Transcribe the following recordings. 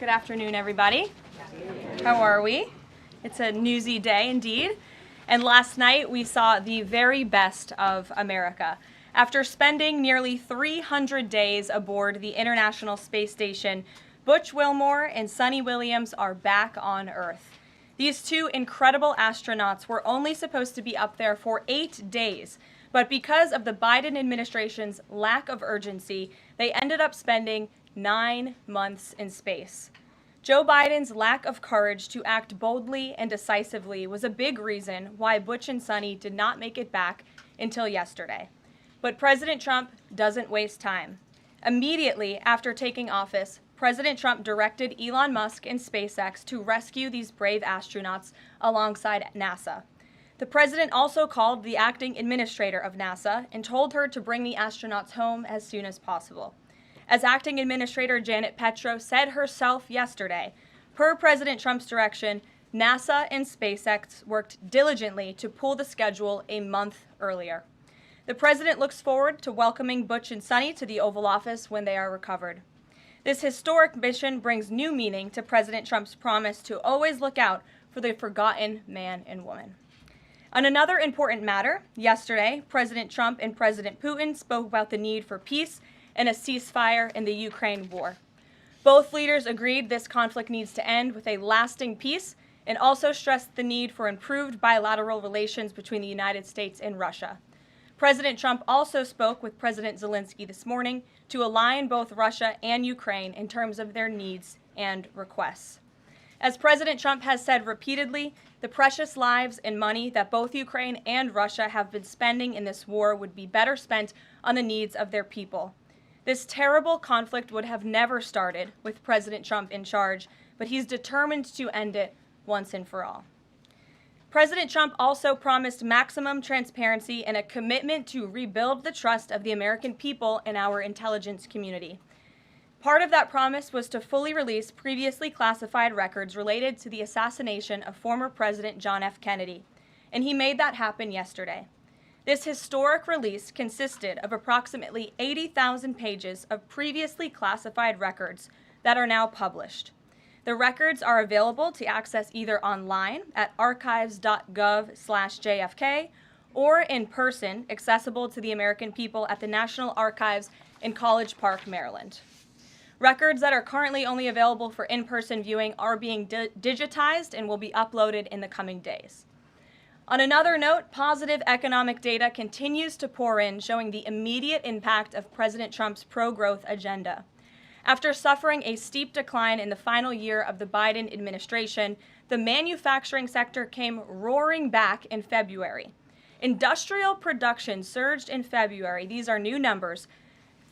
Good afternoon, everybody. How are we? It's a newsy day indeed. And last night we saw the very best of America. After spending nearly 300 days aboard the International Space Station, Butch Wilmore and Suni Williams are back on Earth. These two incredible astronauts were only supposed to be up there for 8 days, but because of the Biden administration's lack of urgency, they ended up spending 9 months in space. Joe Biden's lack of courage to act boldly and decisively was a big reason why Butch and Suni did not make it back until yesterday. But President Trump doesn't waste time. Immediately after taking office, President Trump directed Elon Musk and SpaceX to rescue these brave astronauts alongside NASA. The president also called the acting administrator of NASA and told her to bring the astronauts home as soon as possible. As acting administrator Janet Petro said herself yesterday, per President Trump's direction, NASA and SpaceX worked diligently to pull the schedule a month earlier. The president looks forward to welcoming Butch and Suni to the Oval Office when they are recovered. This historic mission brings new meaning to President Trump's promise to always look out for the forgotten man and woman. On another important matter, yesterday, President Trump and President Putin spoke about the need for peace and a ceasefire in the Ukraine war. Both leaders agreed this conflict needs to end with a lasting peace and also stressed the need for improved bilateral relations between the United States and Russia. President Trump also spoke with President Zelensky this morning to align both Russia and Ukraine in terms of their needs and requests. As President Trump has said repeatedly, the precious lives and money that both Ukraine and Russia have been spending in this war would be better spent on the needs of their people. This terrible conflict would have never started with President Trump in charge, but he's determined to end it once and for all. President Trump also promised maximum transparency and a commitment to rebuild the trust of the American people in our intelligence community. Part of that promise was to fully release previously classified records related to the assassination of former President John F. Kennedy, and he made that happen yesterday. This historic release consisted of approximately 80,000 pages of previously classified records that are now published. The records are available to access either online at archives.gov/JFK or in person, accessible to the American people at the National Archives in College Park, Maryland. Records that are currently only available for in-person viewing are being digitized and will be uploaded in the coming days. On another note, positive economic data continues to pour in, showing the immediate impact of President Trump's pro-growth agenda. After suffering a steep decline in the final year of the Biden administration, the manufacturing sector came roaring back in February. Industrial production surged in February, these are new numbers,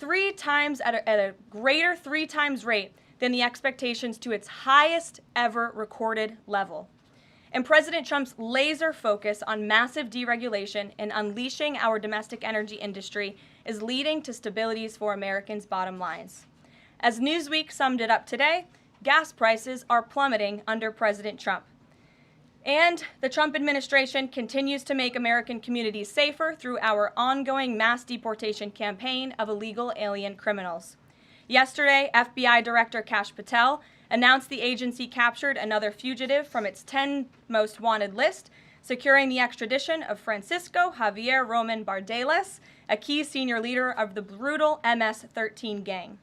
3 times at a greater 3 times rate than the expectations to its highest ever recorded level. And President Trump's laser focus on massive deregulation and unleashing our domestic energy industry is leading to stabilities for Americans' bottom lines. As Newsweek summed it up today, gas prices are plummeting under President Trump. And the Trump administration continues to make American communities safer through our ongoing mass deportation campaign of illegal alien criminals. Yesterday, FBI Director Kash Patel announced the agency captured another fugitive from its 10 most wanted list, securing the extradition of Francisco Javier Roman Bardeles, a key senior leader of the brutal MS-13 gang.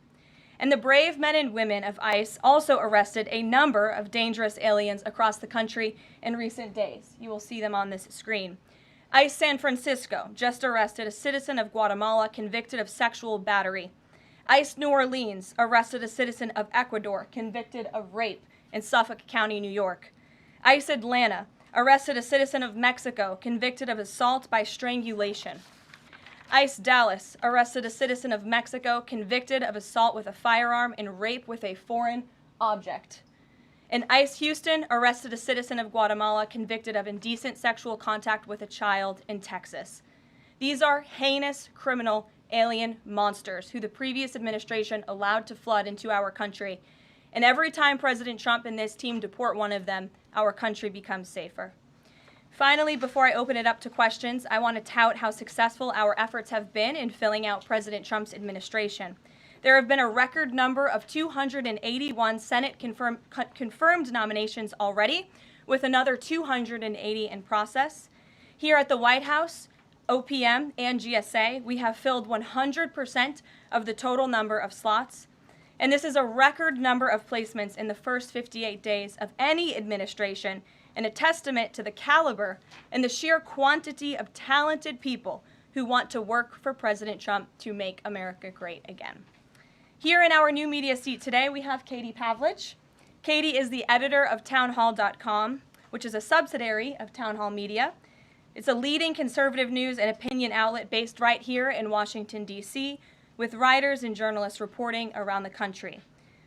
And the brave men and women of ICE also arrested a number of dangerous aliens across the country in recent days. You will see them on this screen. ICE San Francisco just arrested a citizen of Guatemala convicted of sexual battery. ICE New Orleans arrested a citizen of Ecuador convicted of rape in Suffolk County, New York. ICE Atlanta arrested a citizen of Mexico convicted of assault by strangulation. ICE Dallas arrested a citizen of Mexico convicted of assault with a firearm and rape with a foreign object. And ICE Houston arrested a citizen of Guatemala convicted of indecent sexual contact with a child in Texas. These are heinous criminal alien monsters who the previous administration allowed to flood into our country. And every time President Trump and this team deport one of them, our country becomes safer. Finally, before I open it up to questions, I want to tout how successful our efforts have been in filling out President Trump's administration. There have been a record number of 281 Senate confirmed nominations already, with another 280 in process. Here at the White House, OPM and GSA, we have filled 100% of the total number of slots. And this is a record number of placements in the first 58 days of any administration, and a testament to the caliber and the sheer quantity of talented people who want to work for President Trump to make America great again. Here in our new media seat today, we have Katie Pavlich. Katie is the editor of townhall.com, which is a subsidiary of Town Hall Media. It's a leading conservative news and opinion outlet based right here in Washington, D.C., with writers and journalists reporting around the country.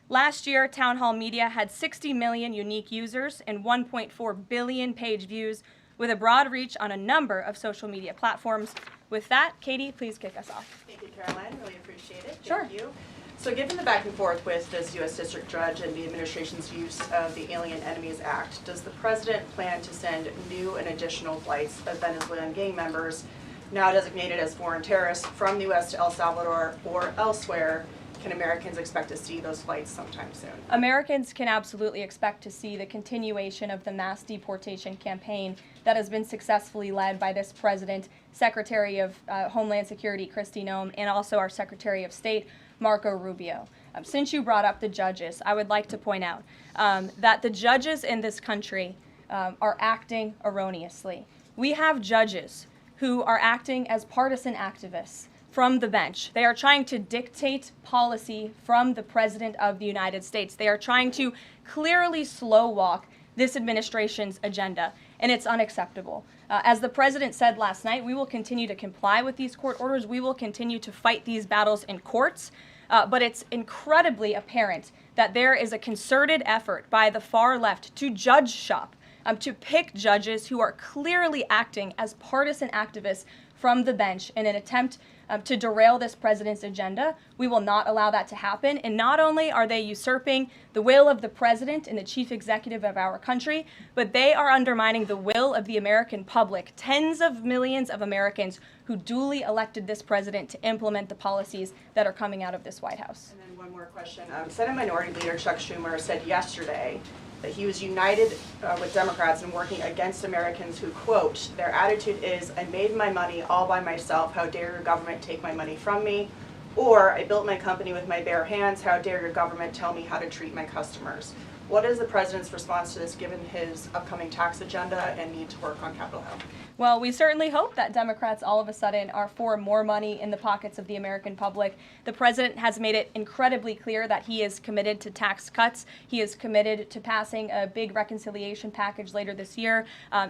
Last year, Town Hall Media had 60 million unique users and 1.4 billion page views, with a broad reach on a number of social media platforms. With that, Katie, please kick us off. Thank you, Caroline. Really appreciate it. Sure. Thank you. So given the back and forth with this U.S. District Judge and the administration's use of the Alien Enemies Act, does the President plan to send new and additional flights of Venezuelan gang members, now designated as foreign terrorists, from the U.S. to El Salvador or elsewhere? Can Americans expect to see those flights sometime soon? Americans can absolutely expect to see the continuation of the mass deportation campaign that has been successfully led by this president, Secretary of Homeland Security Kristi Noem, and also our Secretary of State, Marco Rubio. Since you brought up the judges, I would like to point out that the judges in this country are acting erroneously. We have judges who are acting as partisan activists from the bench. They are trying to dictate policy from the President of the United States. They are trying to clearly slow walk this administration's agenda, and it's unacceptable. As the President said last night, we will continue to comply with these court orders. We will continue to fight these battles in courts, but it's incredibly apparent that there is a concerted effort by the far left to judge shop, to pick judges who are clearly acting as partisan activists from the bench in an attempt to derail this president's agenda. We will not allow that to happen. And not only are they usurping the will of the president and the chief executive of our country, but they are undermining the will of the American public, tens of millions of Americans who duly elected this president to implement the policies that are coming out of this White House. And then one more question. Senate Minority Leader Chuck Schumer said yesterday that he was united with Democrats in working against Americans who, quote, their attitude is, I made my money all by myself, how dare your government take my money from me? Or, I built my company with my bare hands, how dare your government tell me how to treat my customers? What is the president's response to this given his upcoming tax agenda and need to work on Capitol Hill? Well, we certainly hope that Democrats all of a sudden are for more money in the pockets of the American public. The president has made it incredibly clear that he is committed to tax cuts. He is committed to passing a big reconciliation package later this year,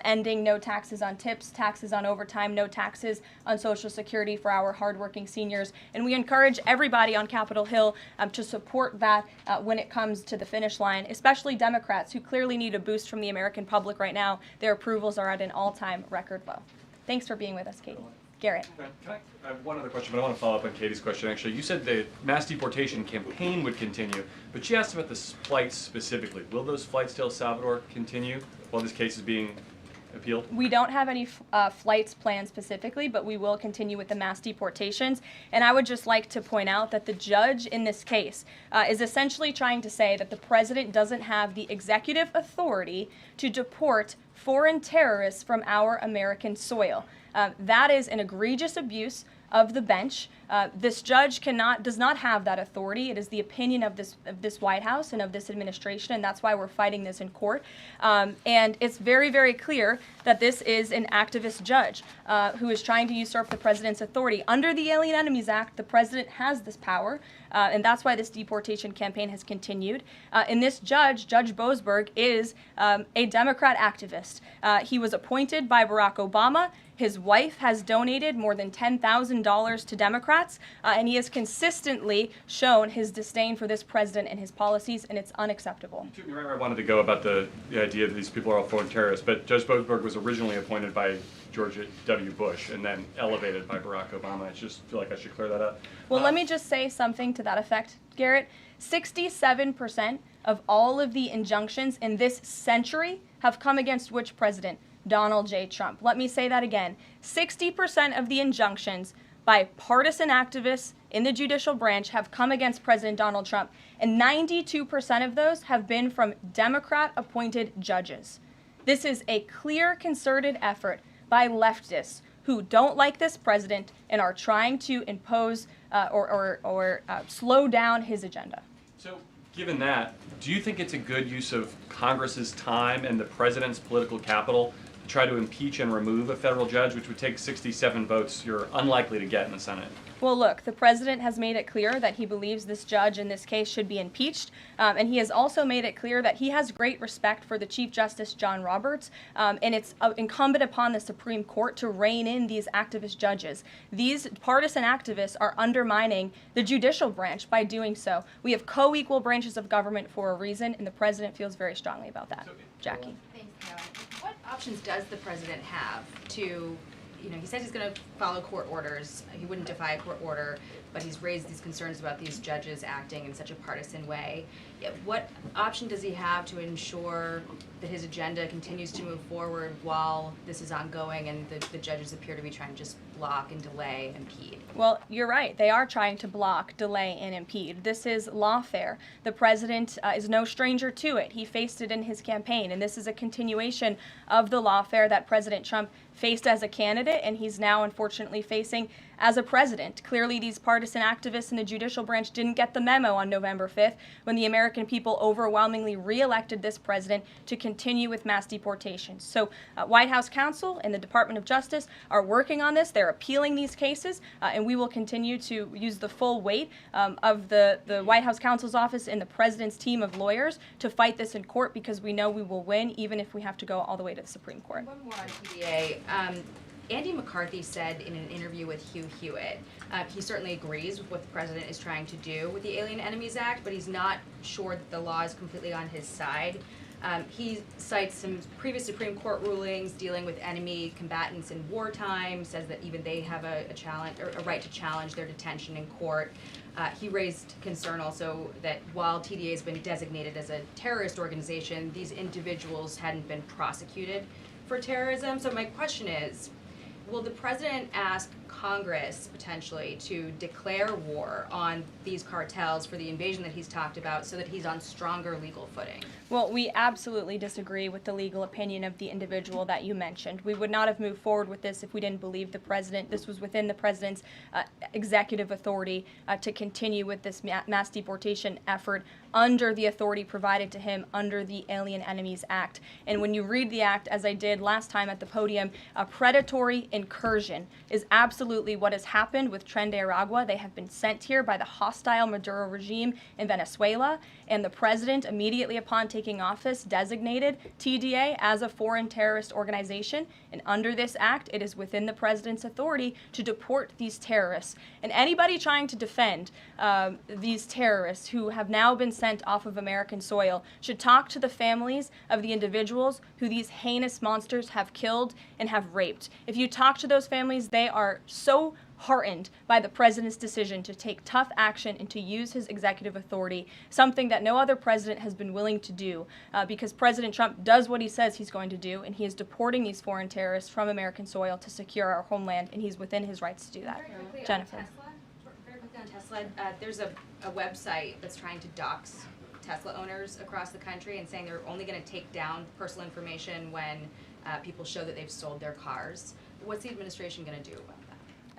ending no taxes on tips, taxes on overtime, no taxes on Social Security for our hardworking seniors. And we encourage everybody on Capitol Hill to support that when it comes to the finish line, especially Democrats who clearly need a boost from the American public right now. Their approvals are at an all-time record low. Thanks for being with us, Katie. Garrett. I have one other question, but I want to follow up on Katie's question. Actually, you said the mass deportation campaign would continue, but she asked about the flights specifically. Will those flights to El Salvador continue while this case is being appealed? We don't have any flights planned specifically, but we will continue with the mass deportations. And I would just like to point out that the judge in this case is essentially trying to say that the president doesn't have the executive authority to deport foreign terrorists from our American soil. That is an egregious abuse of the bench. This judge does not have that authority. It is the opinion of this White House and of this administration, and that's why we're fighting this in court. And it's very, very clear that this is an activist judge who is trying to usurp the president's authority. Under the Alien Enemies Act, the president has this power, and that's why this deportation campaign has continued. And this judge, Judge Boasberg, is a Democrat activist. He was appointed by Barack Obama. His wife has donated more than $10,000 to Democrats, and he has consistently shown his disdain for this president and his policies, and it's unacceptable. You took me right where I wanted to go about the idea that these people are all foreign terrorists, but Judge Boasberg was originally appointed by George W. Bush and then elevated by Barack Obama. I just feel like I should clear that up. Well, let me just say something to that effect, Garrett. 67% of all of the injunctions in this century have come against which president? Donald J. Trump. Let me say that again. 60% of the injunctions by partisan activists in the judicial branch have come against President Donald Trump, and 92% of those have been from Democrat-appointed judges. This is a clear, concerted effort by leftists who don't like this president and are trying to impose or slow down his agenda. So, given that, do you think it's a good use of Congress's time and the president's political capital to try to impeach and remove a federal judge, which would take 67 votes you're unlikely to get in the Senate? Well, look, the president has made it clear that he believes this judge in this case should be impeached, and he has also made it clear that he has great respect for the Chief Justice John Roberts, and it's incumbent upon the Supreme Court to rein in these activist judges. These partisan activists are undermining the judicial branch by doing so. We have co-equal branches of government for a reason, and the president feels very strongly about that. Jackie. Thanks, Caroline. What options does the president have to, he says he's going to follow court orders. He wouldn't defy a court order, but he's raised these concerns about these judges acting in such a partisan way. What option does he have to ensure that his agenda continues to move forward while this is ongoing and the judges appear to be trying to just block and delay and impede? Well, you're right. They are trying to block, delay, and impede. This is lawfare. The president is no stranger to it. He faced it in his campaign, and this is a continuation of the lawfare that President Trump faced as a candidate, and he's now unfortunately facing as a president. Clearly, these partisan activists in the judicial branch didn't get the memo on November 5th when the American people overwhelmingly re-elected this president to continue with mass deportations. So White House counsel and the Department of Justice are working on this. They're appealing these cases, and we will continue to use the full weight of the White House counsel's office and the president's team of lawyers to fight this in court, because we know we will win even if we have to go all the way to the Supreme Court. One more on TDA. Andy McCarthy said in an interview with Hugh Hewitt, he certainly agrees with what the president is trying to do with the Alien Enemies Act, but he's not sure that the law is completely on his side. He cites some previous Supreme Court rulings dealing with enemy combatants in wartime, says that even they have a right to challenge their detention in court. He raised concern also that while TDA has been designated as a terrorist organization, these individuals hadn't been prosecuted for terrorism. So my question is, will the president ask Congress potentially to declare war on these cartels for the invasion that he's talked about so that he's on stronger legal footing? Well, we absolutely disagree with the legal opinion of the individual that you mentioned. We would not have moved forward with this if we didn't believe the president. This was within the president's executive authority to continue with this mass deportation effort under the authority provided to him under the Alien Enemies Act. And when you read the act, as I did last time at the podium, a predatory incursion is absolutely what has happened with Tren de Aragua. They have been sent here by the hostile Maduro regime in Venezuela, and the president, immediately upon taking office, designated TDA as a foreign terrorist organization. And under this act, it is within the president's authority to deport these terrorists. And anybody trying to defend these terrorists who have now been sent off of American soil should talk to the families of the individuals who these heinous monsters have killed and have raped. If you talk to those families, they are so heartened by the president's decision to take tough action and to use his executive authority, something that no other president has been willing to do, because President Trump does what he says he's going to do, and he is deporting these foreign terrorists from American soil to secure our homeland, and he's within his rights to do that. Very quickly Jennifer. on Tesla. Very quickly on Tesla. There's a website that's trying to dox Tesla owners across the country and saying they're only going to take down personal information when people show that they've sold their cars. What's the administration going to do about that?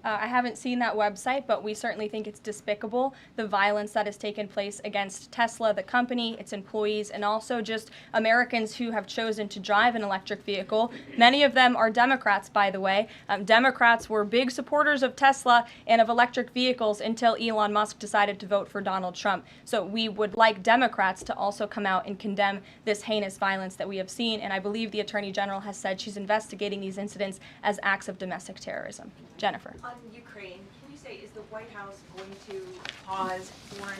I haven't seen that website, but we certainly think it's despicable, the violence that has taken place against Tesla, the company, its employees, and also just Americans who have chosen to drive an electric vehicle. Many of them are Democrats, by the way. Democrats were big supporters of Tesla and of electric vehicles until Elon Musk decided to vote for Donald Trump. So we would like Democrats to also come out and condemn this heinous violence that we have seen, and I believe the Attorney General has said she's investigating these incidents as acts of domestic terrorism. Jennifer. On Ukraine, can you say, is the White House going to pause foreign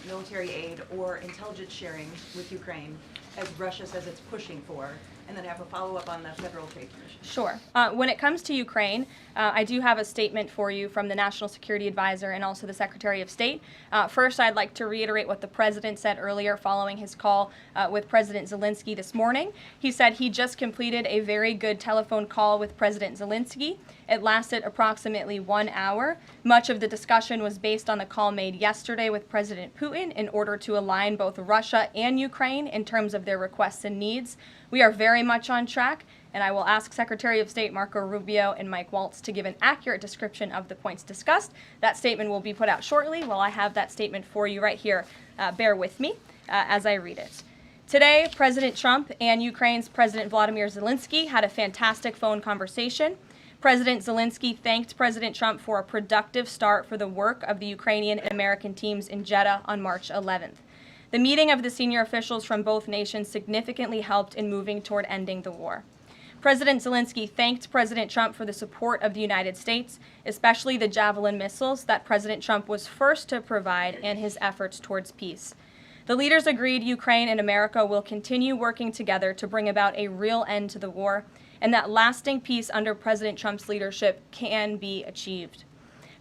military aid or intelligence sharing with Ukraine, as Russia says it's pushing for? And then I have a follow-up on the Federal Trade Commission. Sure. When it comes to Ukraine, I do have a statement for you from the National Security Advisor and also the Secretary of State. First, I'd like to reiterate what the President said earlier following his call with President Zelensky this morning. He said he just completed a very good telephone call with President Zelensky. It lasted approximately 1 hour. Much of the the discussion was based on the call made yesterday with President Putin in order to align both Russia and Ukraine in terms of their requests and needs. We are very much on track, and I will ask Secretary of State Marco Rubio and Mike Waltz to give an accurate description of the points discussed. That statement will be put out shortly. Well, I have that statement for you right here. Bear with me as I read it. Today, President Trump and Ukraine's President Volodymyr Zelensky had a fantastic phone conversation. President Zelensky thanked President Trump for a productive start for the work of the Ukrainian and American teams in Jeddah on March 11th. The meeting of the senior officials from both nations significantly helped in moving toward ending the war. President Zelensky thanked President Trump for the support of the United States, especially the Javelin missiles that President Trump was first to provide and his efforts towards peace. The leaders agreed Ukraine and America will continue working together to bring about a real end to the war, and that lasting peace under President Trump's leadership can be achieved.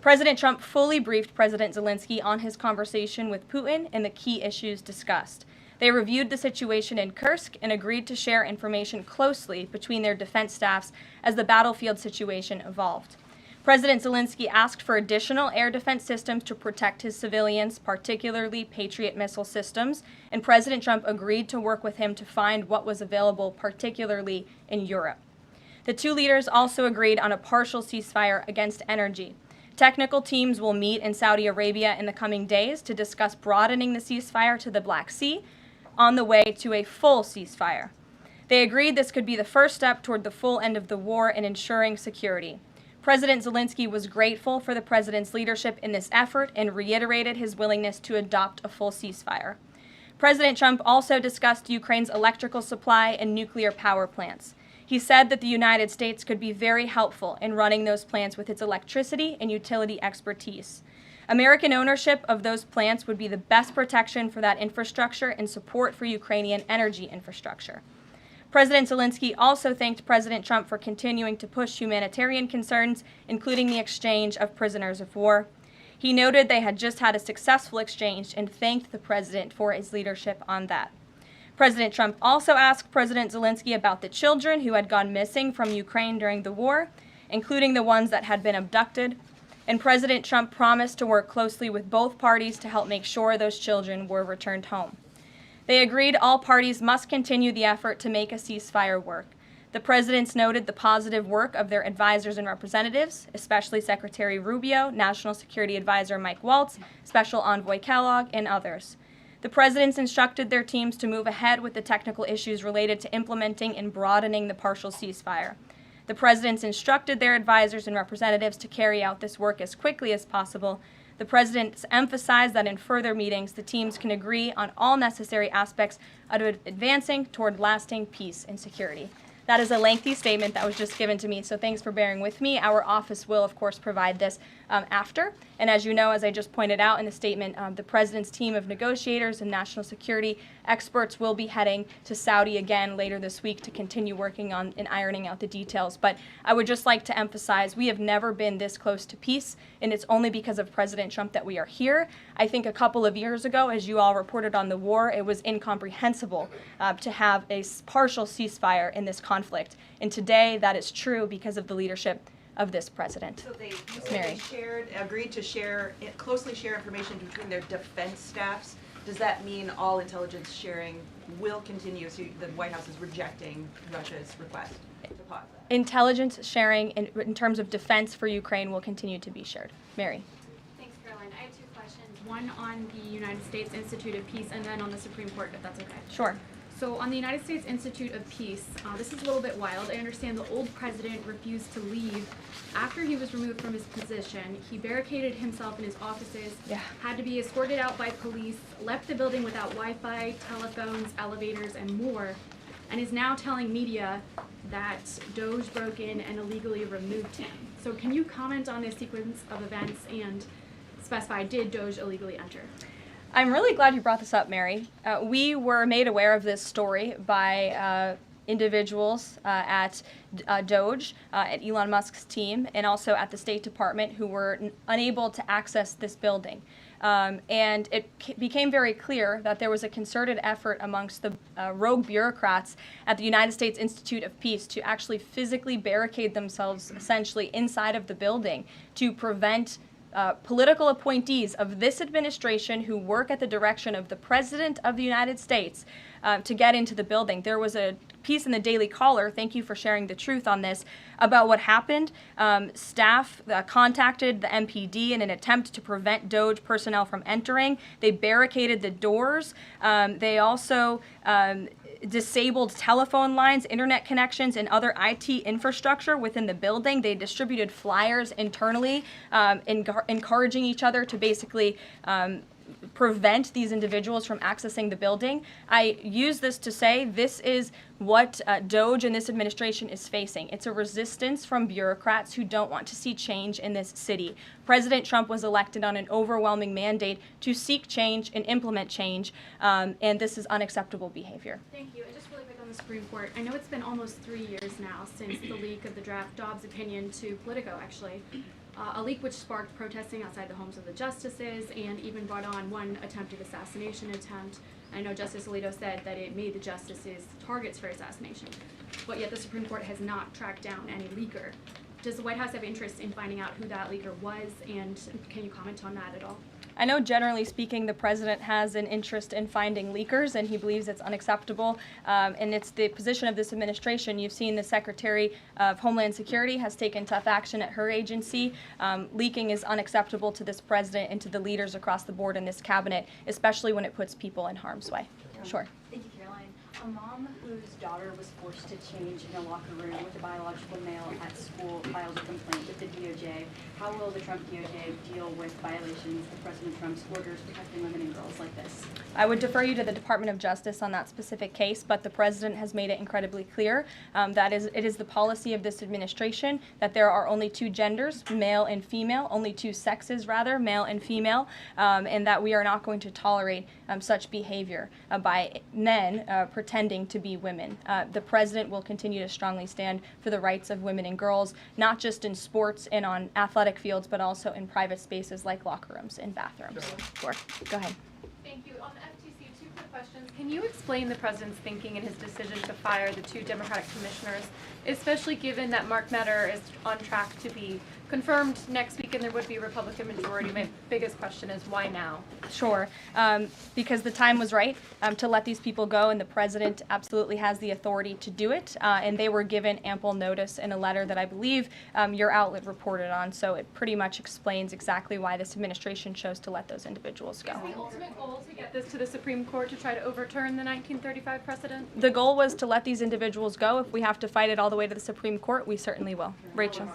President Trump fully briefed President Zelensky on his conversation with Putin and the key issues discussed. They reviewed the situation in Kursk and agreed to share information closely between their defense staffs as the battlefield situation evolved. President Zelensky asked for additional air defense systems to protect his civilians, particularly Patriot missile systems, and President Trump agreed to work with him to find what was available, particularly in Europe. The two leaders also agreed on a partial ceasefire against energy. Technical teams will meet in Saudi Arabia in the coming days to discuss broadening the ceasefire to the Black Sea on the way to a full ceasefire. They agreed this could be the first step toward the full end of the war and ensuring security. President Zelensky was grateful for the president's leadership in this effort and reiterated his willingness to adopt a full ceasefire. President Trump also discussed Ukraine's electrical supply and nuclear power plants. He said that the United States could be very helpful in running those plants with its electricity and utility expertise. American ownership of those plants would be the best protection for that infrastructure and support for Ukrainian energy infrastructure. President Zelensky also thanked President Trump for continuing to push humanitarian concerns, including the exchange of prisoners of war. He noted they had just had a successful exchange and thanked the president for his leadership on that. President Trump also asked President Zelensky about the children who had gone missing from Ukraine during the war, including the ones that had been abducted, and President Trump promised to work closely with both parties to help make sure those children were returned home. They agreed all parties must continue the effort to make a ceasefire work. The presidents noted the positive work of their advisors and representatives, especially Secretary Rubio, National Security Advisor Mike Waltz, Special Envoy Kellogg, and others. The presidents instructed their teams to move ahead with the technical issues related to implementing and broadening the partial ceasefire. The presidents instructed their advisors and representatives to carry out this work as quickly as possible. The presidents emphasized that in further meetings, the teams can agree on all necessary aspects of advancing toward lasting peace and security. That is a lengthy statement that was just given to me, so thanks for bearing with me. Our office will, of course, provide this after. And as you know, as I just pointed out in the statement, the president's team of negotiators and national security experts will be heading to Saudi again later this week to continue working on and ironing out the details. But I would just like to emphasize we have never been this close to peace, and it's only because of President Trump that we are here. I think a couple of years ago, as you all reported on the war, it was incomprehensible to have a partial ceasefire in this conflict. And today, that is true because of the leadership of this president. So you Mary. said they agreed to closely share information between their defense staffs. Does that mean all intelligence sharing will continue? So the White House is rejecting Russia's request to pause that? Intelligence sharing in terms of defense for Ukraine will continue to be shared. Mary. Thanks, Caroline. I have two questions. One on the United States Institute of Peace and then on the Supreme Court, if that's okay. Sure. So on the United States Institute of Peace, this is a little bit wild. I understand the old president refused to leave after he was removed from his position. He barricaded himself in his offices, had to be escorted out by police, left the building without Wi-Fi, telephones, elevators, and more, and is now telling media that Doge broke in and illegally removed him. So can you comment on this sequence of events and specify, did Doge illegally enter? I'm really glad you brought this up, Mary. We were made aware of this story by individuals at Doge, at Elon Musk's team, and also at the State Department who were unable to access this building. And it became very clear that there was a concerted effort amongst the rogue bureaucrats at the United States Institute of Peace to actually physically barricade themselves essentially inside of the building to prevent political appointees of this administration who work at the direction of the President of the United States to get into the building. There was a piece in the Daily Caller, thank you for sharing the truth on this, about what happened. Staff contacted the MPD in an attempt to prevent DOJ personnel from entering. They barricaded the doors. They also disabled telephone lines, internet connections, and other IT infrastructure within the building. They distributed flyers internally, encouraging each other to basically prevent these individuals from accessing the building. I use this to say this is what DOJ and this administration is facing. It's a resistance from bureaucrats who don't want to see change in this city. President Trump was elected on an overwhelming mandate to seek change and implement change, and this is unacceptable behavior. Thank you. And just really quick on the Supreme Court, I know it's been almost 3 years now since the leak of the draft Dobbs opinion to Politico, actually. A leak which sparked protesting outside the homes of the justices and even brought on one attempted assassination attempt. I know Justice Alito said that it made the justices targets for assassination, but yet the Supreme Court has not tracked down any leaker. Does the White House have interest in finding out who that leaker was, and can you comment on that at all? I know generally speaking the president has an interest in finding leakers and he believes it's unacceptable, and it's the position of this administration. You've seen the Secretary of Homeland Security has taken tough action at her agency. Leaking is unacceptable to this president and to the leaders across the board in this cabinet, especially when it puts people in harm's way. Sure. Thank you, Caroline. A mom whose daughter was forced to change in a locker room with a biological male at school filed a complaint with the DOJ. How will the Trump DOJ deal with violations of President Trump's orders protecting women and girls like this? I would defer you to the Department of Justice on that specific case, but the president has made it incredibly clear that it is the policy of this administration that there are only two genders, male and female, only two sexes rather, male and female, and that we are not going to tolerate such behavior by men pretending to be women. The president will continue to strongly stand for the rights of women and girls, not just in sports and on athletic fields, but also in private spaces like locker rooms and bathrooms. Sure. Go ahead. Thank you. On the FTC, two quick questions. Can you explain the president's thinking in his decision to fire the two Democratic commissioners, especially given that Mark Meadow is on track to be confirmed next week and there would be a Republican majority? My biggest question is why now? Sure. Because the time was right to let these people go, and the president absolutely has the authority to do it. And they were given ample notice in a letter that I believe your outlet reported on. So it pretty much explains exactly why this administration chose to let those individuals go. Is the ultimate goal to get this to the Supreme Court to try to overturn the 1935 precedent? The goal was to let these individuals go. If we have to fight it all the way to the Supreme Court, we certainly will. Rachel.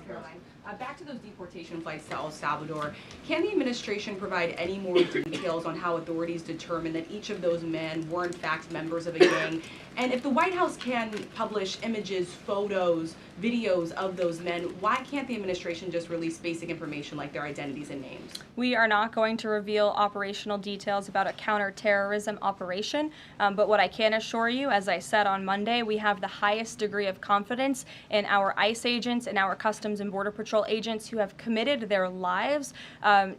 Back to those deportation flights to El Salvador, can the administration provide any more details on how authorities determined that each of those men were in fact members of a gang? And if the White House can publish images, photos, videos of those men, why can't the administration just release basic information like their identities and names? We are not going to reveal operational details about a counterterrorism operation, but what I can assure you, as I said on Monday, we have the highest degree of confidence in our ICE agents and our Customs and Border Patrol agents who have committed their lives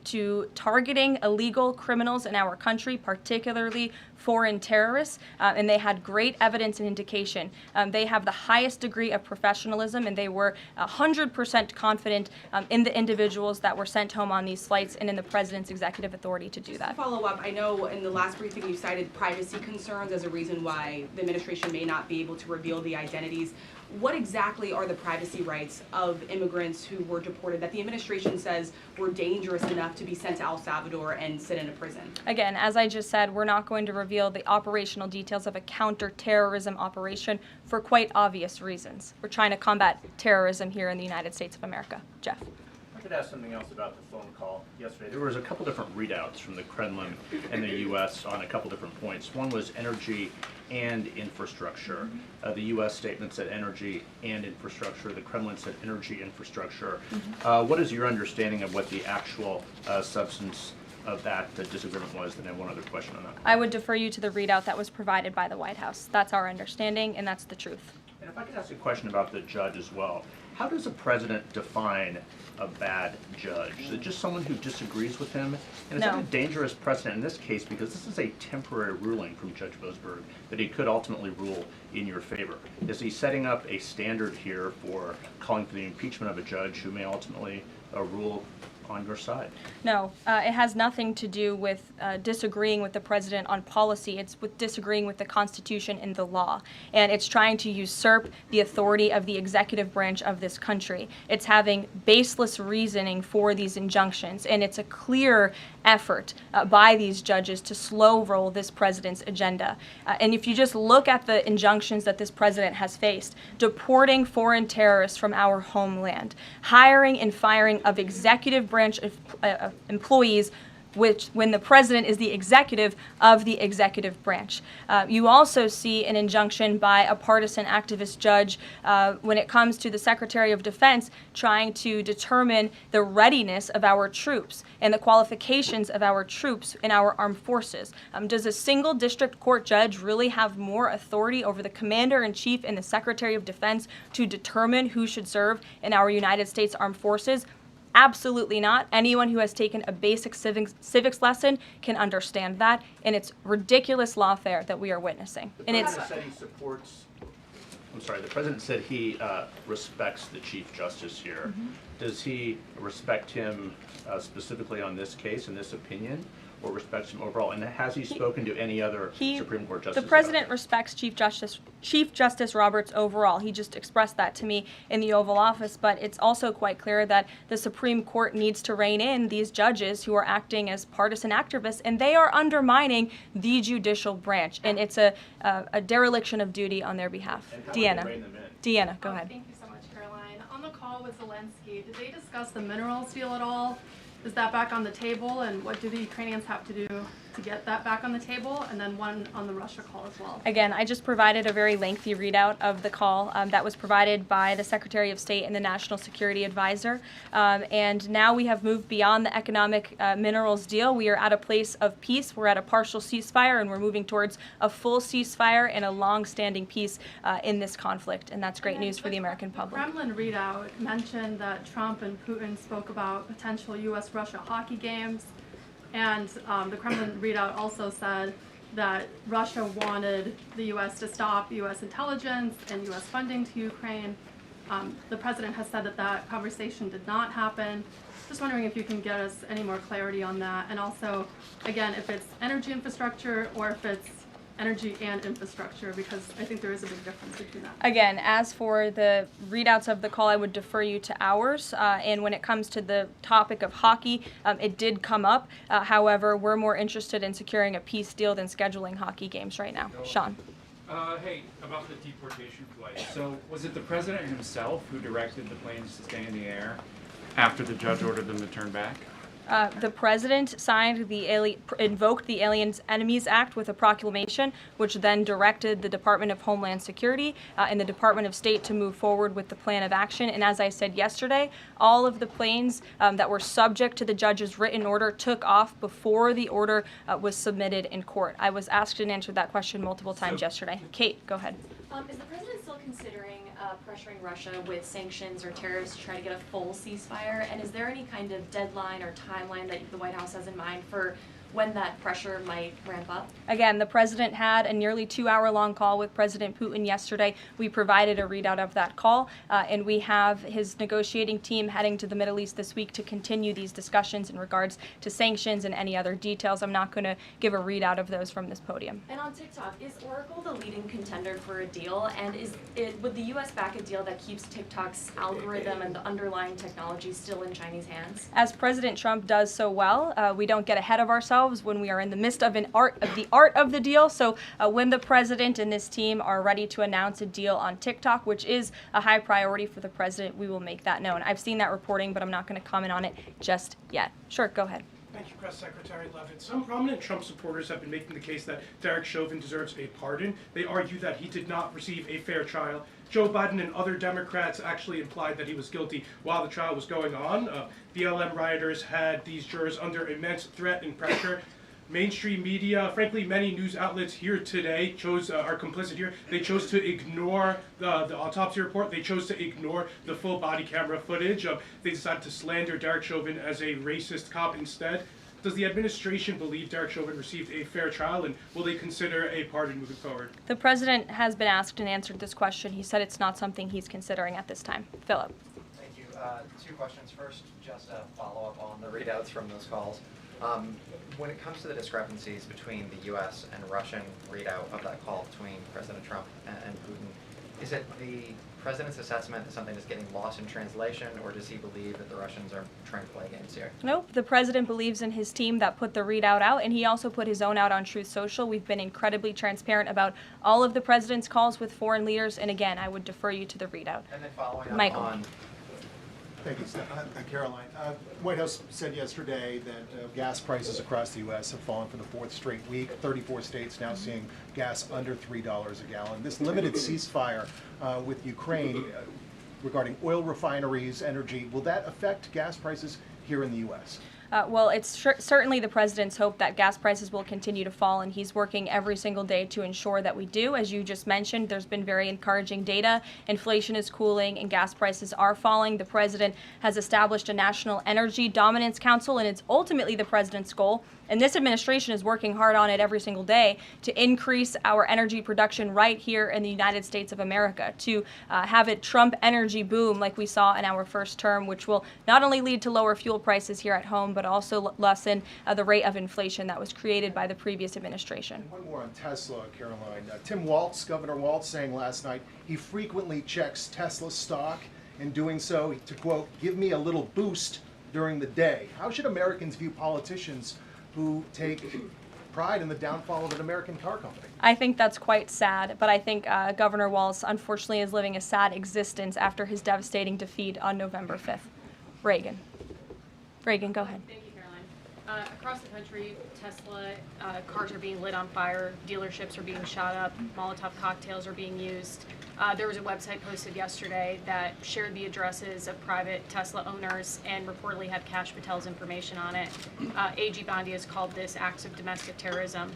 to targeting illegal criminals in our country, particularly foreign terrorists, and they had great evidence and indication. They have the highest degree of professionalism, and they were 100% confident in the individuals that were sent home on these flights and in the president's executive authority to do that. To follow up, I know in the last briefing you cited privacy concerns as a reason why the administration may not be able to reveal the identities. What exactly are the privacy rights of immigrants who were deported that the administration says were dangerous enough to be sent to El Salvador and sit in a prison? Again, as I just said, we're not going to reveal the operational details of a counterterrorism operation for quite obvious reasons. We're trying to combat terrorism here in the United States of America. Jeff. I could ask something else about the phone call yesterday. There was a couple different readouts from the Kremlin and the U.S. on a couple different points. One was energy and infrastructure. The U.S. statement said energy and infrastructure. The Kremlin said energy infrastructure. What is your understanding of what the actual substance of that disagreement was? Then I have one other question on that. I would defer you to the readout that was provided by the White House. That's our understanding, and that's the truth. And if I could ask a question about the judge as well. How does a president define a bad judge? Is it just someone who disagrees with him? And is that a dangerous precedent in this case, because this is a temporary ruling from Judge Boasberg that he could ultimately rule in your favor? Is he setting up a standard here for calling for the impeachment of a judge who may ultimately rule on your side? No, it has nothing to do with disagreeing with the president on policy. It's with disagreeing with the Constitution and the law. And it's trying to usurp the authority of the executive branch of this country. It's having baseless reasoning for these injunctions. And it's a clear effort by these judges to slow roll this president's agenda. And if you just look at the injunctions that this president has faced, deporting foreign terrorists from our homeland, hiring and firing of executive branch employees, which when the president is the executive of the executive branch. You also see an injunction by a partisan activist judge when it comes to the Secretary of Defense trying to determine the readiness of our troops and the qualifications of our troops in our armed forces. Does a single district court judge really have more authority over the Commander-in-Chief and the Secretary of Defense to determine who should serve in our United States Armed Forces? Absolutely not. Anyone who has taken a basic civics lesson can understand that, and it's ridiculous lawfare that we are witnessing. And it's. The president said he respects the Chief Justice here. Mm-hmm. Does he respect him specifically on this case and this opinion, or respects him overall? And has he spoken to any other Supreme Court justices? The president respects Chief Justice Roberts overall. He just expressed that to me in the Oval Office, but it's also quite clear that the Supreme Court needs to rein in these judges who are acting as partisan activists, and they are undermining the judicial branch, and it's a dereliction of duty on their behalf. Deanna, go ahead. Thank you so much, Caroline. On the call with Zelensky, did they discuss the minerals deal at all? Is that back on the table, and what do the Ukrainians have to do to get that back on the table? And then one on the Russia call as well. Again, I just provided a very lengthy readout of the call that was provided by the Secretary of State and the National Security Advisor. And now we have moved beyond the economic minerals deal. We are at a place of peace. We're at a partial ceasefire, and we're moving towards a full ceasefire and a long-standing peace in this conflict. And that's great news for the American public. The Kremlin readout mentioned that Trump and Putin spoke about potential U.S.-Russia hockey games. And the Kremlin readout also said that Russia wanted the U.S. to stop U.S. intelligence and U.S. funding to Ukraine. The president has said that that conversation did not happen. Just wondering if you can get us any more clarity on that. And also, again, if it's energy infrastructure or if it's energy and infrastructure, because I think there is a big difference between that. Again, as for the readouts of the call, I would defer you to ours. And when it comes to the topic of hockey, it did come up. However, we're more interested in securing a peace deal than scheduling hockey games right now. Sean. Hey, about the deportation flight. So was it the president himself who directed the planes to stay in the air after the judge ordered them to turn back? The president invoked the Aliens Enemies Act with a proclamation, which then directed the Department of Homeland Security and the Department of State to move forward with the plan of action. And as I said yesterday, all of the planes that were subject to the judge's written order took off before the order was submitted in court. I was asked and answered that question multiple times yesterday. Kate, go ahead. Is the president still considering pressuring Russia with sanctions or tariffs to try to get a full ceasefire? And is there any kind of deadline or timeline that the White House has in mind for when that pressure might ramp up? Again, the president had a nearly 2-hour-long call with President Putin yesterday. We provided a readout of that call, and we have his negotiating team heading to the Middle East this week to continue these discussions in regards to sanctions and any other details. I'm not going to give a readout of those from this podium. And on TikTok, is Oracle the leading contender for a deal? And would the U.S. back a deal that keeps TikTok's algorithm and the underlying technology still in Chinese hands? As President Trump does so well, we don't get ahead of ourselves when we are in the midst of the art of the deal. So when the president and this team are ready to announce a deal on TikTok, which is a high priority for the president, we will make that known. I've seen that reporting, but I'm not going to comment on it just yet. Sure, go ahead. Thank you, Press Secretary Leavitt. Some prominent Trump supporters have been making the case that Derek Chauvin deserves a pardon. They argue that he did not receive a fair trial. Joe Biden and other Democrats actually implied that he was guilty while the trial was going on. BLM rioters had these jurors under immense threat and pressure. Mainstream media, frankly, many news outlets here today are complicit here. They chose to ignore the autopsy report. They chose to ignore the full body camera footage. They decided to slander Derek Chauvin as a racist cop instead. Does the administration believe Derek Chauvin received a fair trial, and will they consider a pardon moving forward? The president has been asked and answered this question. He said it's not something he's considering at this time. Philip. Thank you. Two questions. First, just a follow-up on the readouts from those calls. When it comes to the discrepancies between the U.S. and Russian readout of that call between President Trump and Putin, is it the president's assessment that something is getting lost in translation, or does he believe that the Russians are trying to play games here? Nope. The president believes in his team that put the readout out, and he also put his own out on Truth Social. We've been incredibly transparent about all of the president's calls with foreign leaders, and again, I would defer you to the readout. And then following up Michael. on... Thank you, Karoline. White House said yesterday that gas prices across the U.S. have fallen for the fourth straight week. 34 states now seeing gas under $3 a gallon. This limited ceasefire with Ukraine regarding oil refineries, energy, will that affect gas prices here in the U.S.? Well, it's certainly the president's hope that gas prices will continue to fall, and he's working every single day to ensure that we do. As you just mentioned, there's been very encouraging data. Inflation is cooling and gas prices are falling. The president has established a National Energy Dominance Council, and it's ultimately the president's goal. And this administration is working hard on it every single day to increase our energy production right here in the United States of America, to have it Trump energy boom like we saw in our first term, which will not only lead to lower fuel prices here at home, but also lessen the rate of inflation that was created by the previous administration. And one more on Tesla, Caroline. Tim Walz, Governor Walz, saying last night he frequently checks Tesla stock. In doing so, to quote, give me a little boost during the day. How should Americans view politicians who take pride in the downfall of an American car company? I think that's quite sad, but I think Governor Walz unfortunately is living a sad existence after his devastating defeat on November 5th. Reagan, go ahead. Thank you, Caroline. Across the country, Tesla cars are being lit on fire, dealerships are being shot up, Molotov cocktails are being used. There was a website posted yesterday that shared the addresses of private Tesla owners and reportedly had Kash Patel's information on it. A.G. Bondi has called this acts of domestic terrorism.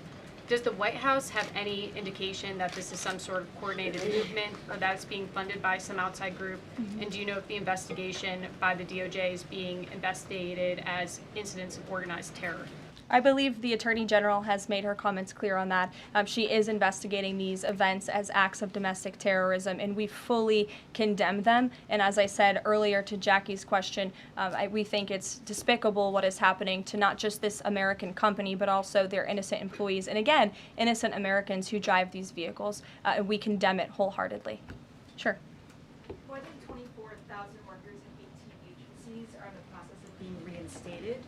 Does the White House have any indication that this is some sort of coordinated movement or that it's being funded by some outside group? And do you know if the investigation by the DOJ is being investigated as incidents of organized terror? I believe the Attorney General has made her comments clear on that. She is investigating these events as acts of domestic terrorism, and we fully condemn them. And as I said earlier to Jackie's question, we think it's despicable what is happening to not just this American company, but also their innocent employees. And again, innocent Americans who drive these vehicles. And we condemn it wholeheartedly. Sure. More than 24,000 workers in 18 agencies are in the process of being reinstated.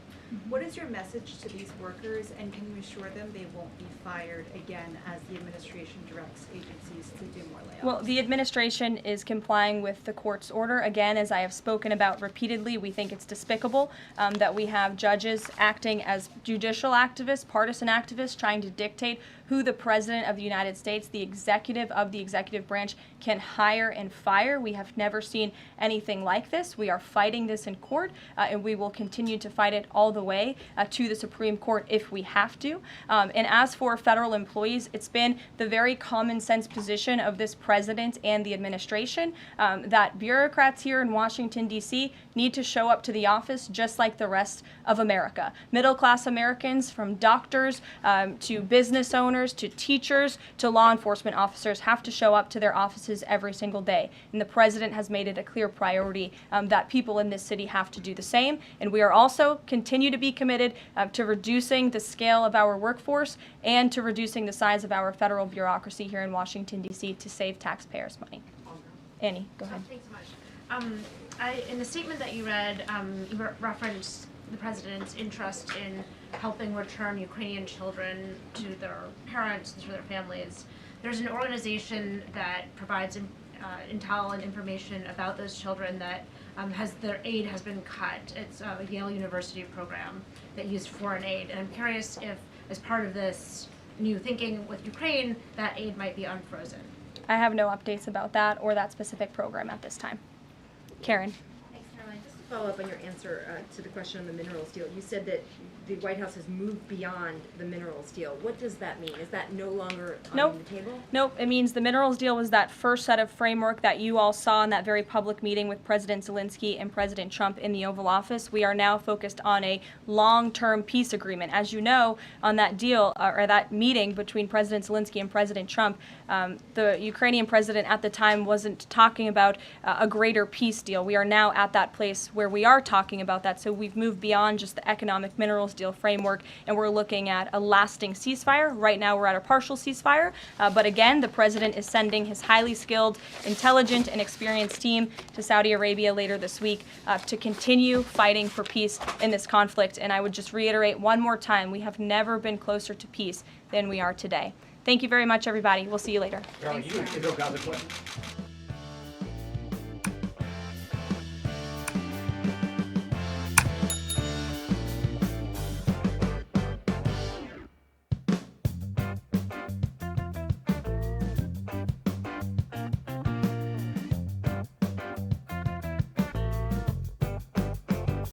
What is your message to these workers, and can you assure them they won't be fired again as the administration directs agencies to do more layoffs? Well, the administration is complying with the court's order. Again, as I have spoken about repeatedly, we think it's despicable that we have judges acting as judicial activists, partisan activists, trying to dictate who the President of the United States, the executive of the executive branch, can hire and fire. We have never seen anything like this. We are fighting this in court, and we will continue to fight it all the way to the Supreme Court if we have to. And as for federal employees, it's been the very common sense position of this president and the administration that bureaucrats here in Washington, D.C. need to show up to the office just like the rest of America. Middle-class Americans, from doctors to business owners to teachers to law enforcement officers, have to show up to their offices every single day. And the president has made it a clear priority that people in this city have to do the same. And we are also continue to be committed to reducing the scale of our workforce and to reducing the size of our federal bureaucracy here in Washington, D.C. to save taxpayers' money. Annie, go ahead. Thanks so much. In the statement that you read, you referenced the president's interest in helping return Ukrainian children to their parents, to their families. There's an organization that provides intel and information about those children that their aid has been cut. It's a Yale University program that used foreign aid. And I'm curious if, as part of this new thinking with Ukraine, that aid might be unfrozen. I have no updates about that or that specific program at this time. Karen. Thanks, Caroline. Just a follow up on your answer to the question on the minerals deal. You said that the White House has moved beyond the minerals deal. What does that mean? Is that no longer on the table? Nope. It means the minerals deal was that first set of framework that you all saw in that very public meeting with President Zelensky and President Trump in the Oval Office. We are now focused on a long-term peace agreement. As you know, on that deal, or that meeting between President Zelensky and President Trump, the Ukrainian president at the time wasn't talking about a greater peace deal. We are now at that place where we are talking about that. So we've moved beyond just the economic minerals deal framework, and we're looking at a lasting ceasefire. Right now we're at a partial ceasefire, but again, the president is sending his highly skilled, intelligent, and experienced team to Saudi Arabia later this week to continue fighting for peace in this conflict. And I would just reiterate one more time, we have never been closer to peace than we are today. Thank you very much, everybody. We'll see you later. Caroline, you can go, got the question.